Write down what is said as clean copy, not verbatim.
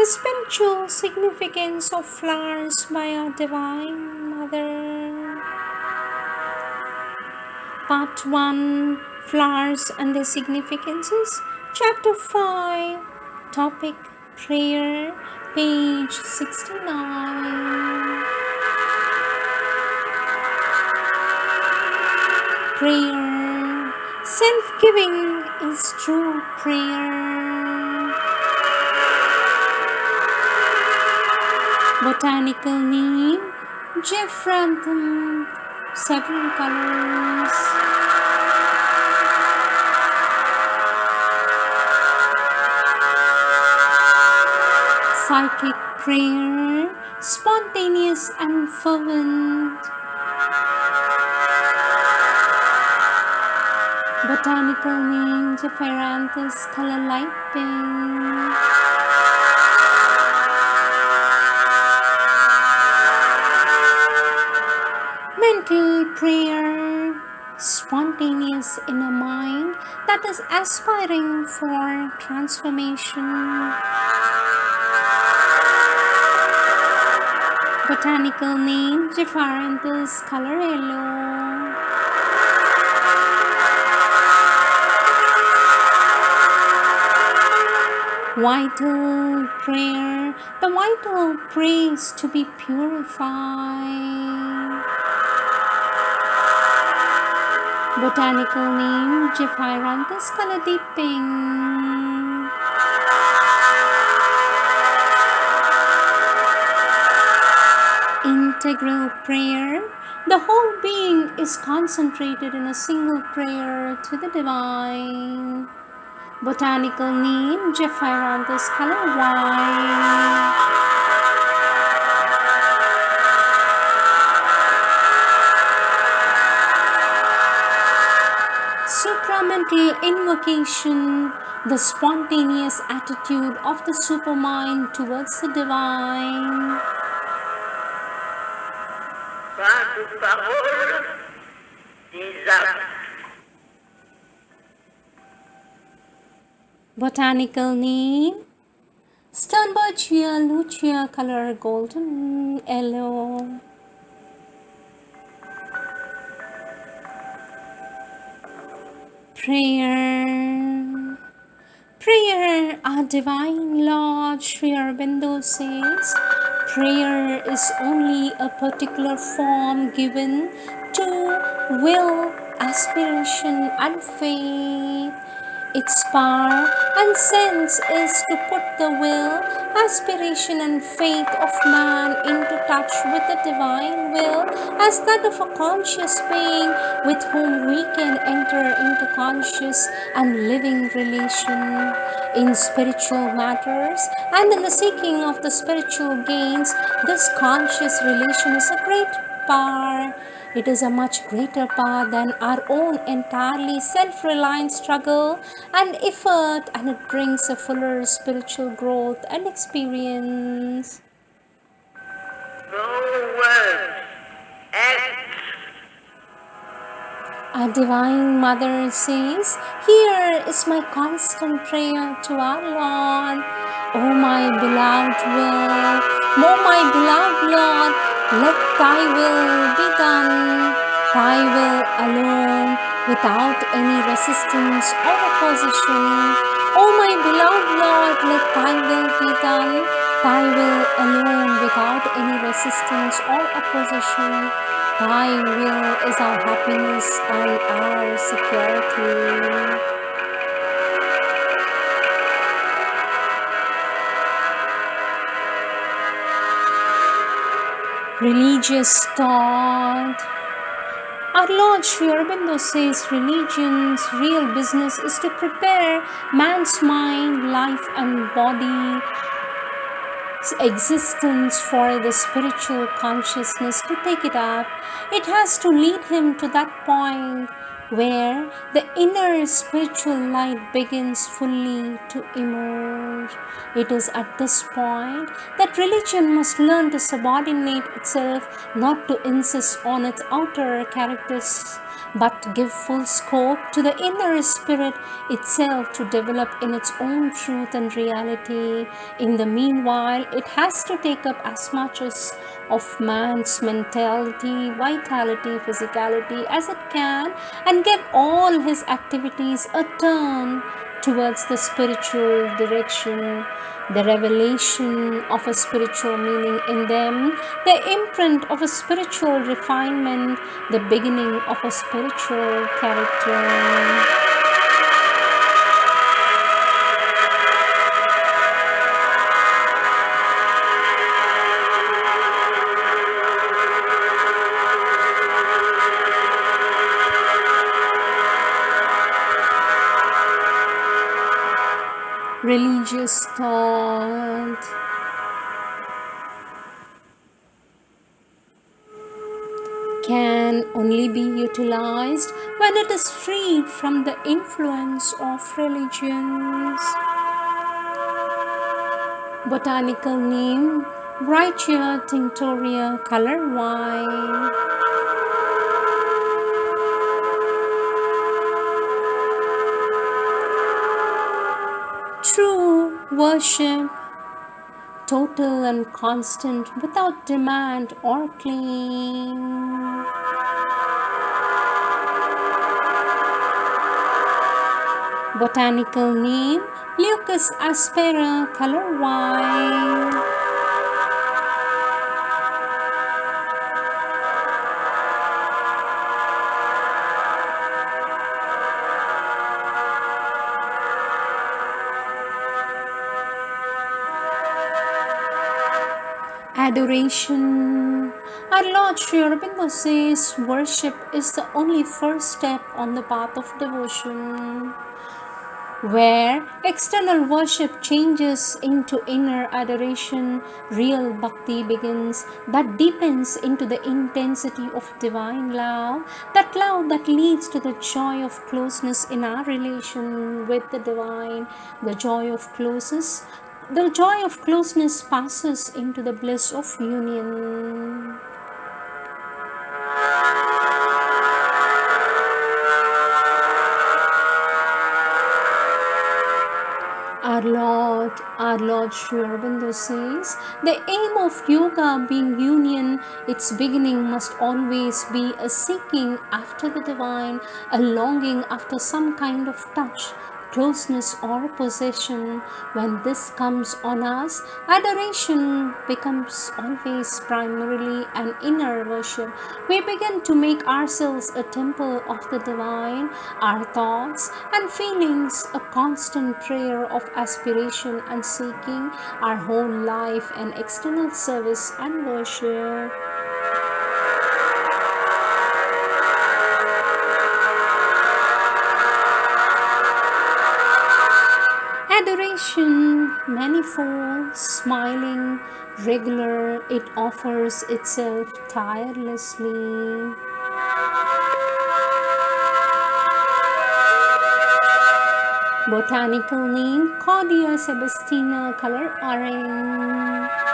The spiritual significance of flowers by our Divine Mother. Part 1, Flowers and their Significances. Chapter 5, Topic Prayer, page 69. Prayer. Self-giving is true prayer. Botanical name, Geophranthum, several colors. Psychic prayer, spontaneous and fervent. Botanical name, Geophranthus, color light pink. Mental prayer, spontaneous in a mind that is aspiring for transformation. Botanical name, Geophranthus, color yellow. Vital prayer, the vital prays to be purified. Botanical name, Geophranthus, color deep pink. Integral prayer, the whole being is concentrated in a single prayer to the divine. Botanical name, Geophranthus, color white. Supramental invocation, the spontaneous attitude of the supermind towards the divine. Parole des âmes. Botanical name, Sternbergia lutea, color golden yellow. Prayer. Prayer, our Divine Lord Sri Aurobindo says, prayer is only a particular form given to will, aspiration and faith. Its power and sense is to put the will, aspiration and faith of man into touch with the divine will as that of a conscious being with whom we can enter into conscious and living relation. In spiritual matters and in the seeking of the spiritual gains, this conscious relation is a great power. It is a much greater power than our own entirely self-reliant struggle and effort, and it brings a fuller spiritual growth and experience. No words, act. Our Divine Mother says, here is my constant prayer to our Lord. O my beloved will, O my beloved Lord, let thy will be done, thy will alone, without any resistance or opposition. O my beloved Lord, let thy will be done, thy will alone, without any resistance or opposition. Thy will is our happiness and our security. Religious thought. Our Lord Sri Aurobindo says religion's real business is to prepare man's mind, life and body existence for the spiritual consciousness to take it up. It has to lead him to that point where the inner spiritual light begins fully to emerge. It is at this point that religion must learn to subordinate itself, not to insist on its outer but give full scope to the inner spirit itself to develop in its own truth and reality. In the meanwhile, it has to take up as much as of man's mentality, vitality, physicality as it can, and give all his activities a turn towards the spiritual direction, the revelation of a spiritual meaning in them, the imprint of a spiritual refinement, the beginning of a spiritual character. Religious thought can only be utilized when it is freed from the influence of religions. Botanical name Brightia tinctoria, color wine. True worship, total and constant without demand or claim. Botanical name Leucas aspera, color wine. Adoration. Our Lord Sri Aurobindo says worship is the only first step on the path of devotion, where external worship changes into inner adoration. Real bhakti begins, that deepens into the intensity of divine love, that leads to the joy of closeness in our relation with the divine, the joy of closeness. The joy of closeness passes into the bliss of union. Our Lord Sri Aurobindo says, the aim of yoga being union, its beginning must always be a seeking after the divine, a longing after some kind of touch, closeness or possession. When this comes on us, adoration becomes always primarily an inner worship. We begin to make ourselves a temple of the divine, our thoughts and feelings a constant prayer of aspiration and seeking, our whole life an external service and worship. Adoration, manifold, smiling, regular, it offers itself tirelessly. Botanical name Cordia sebastina, color orange.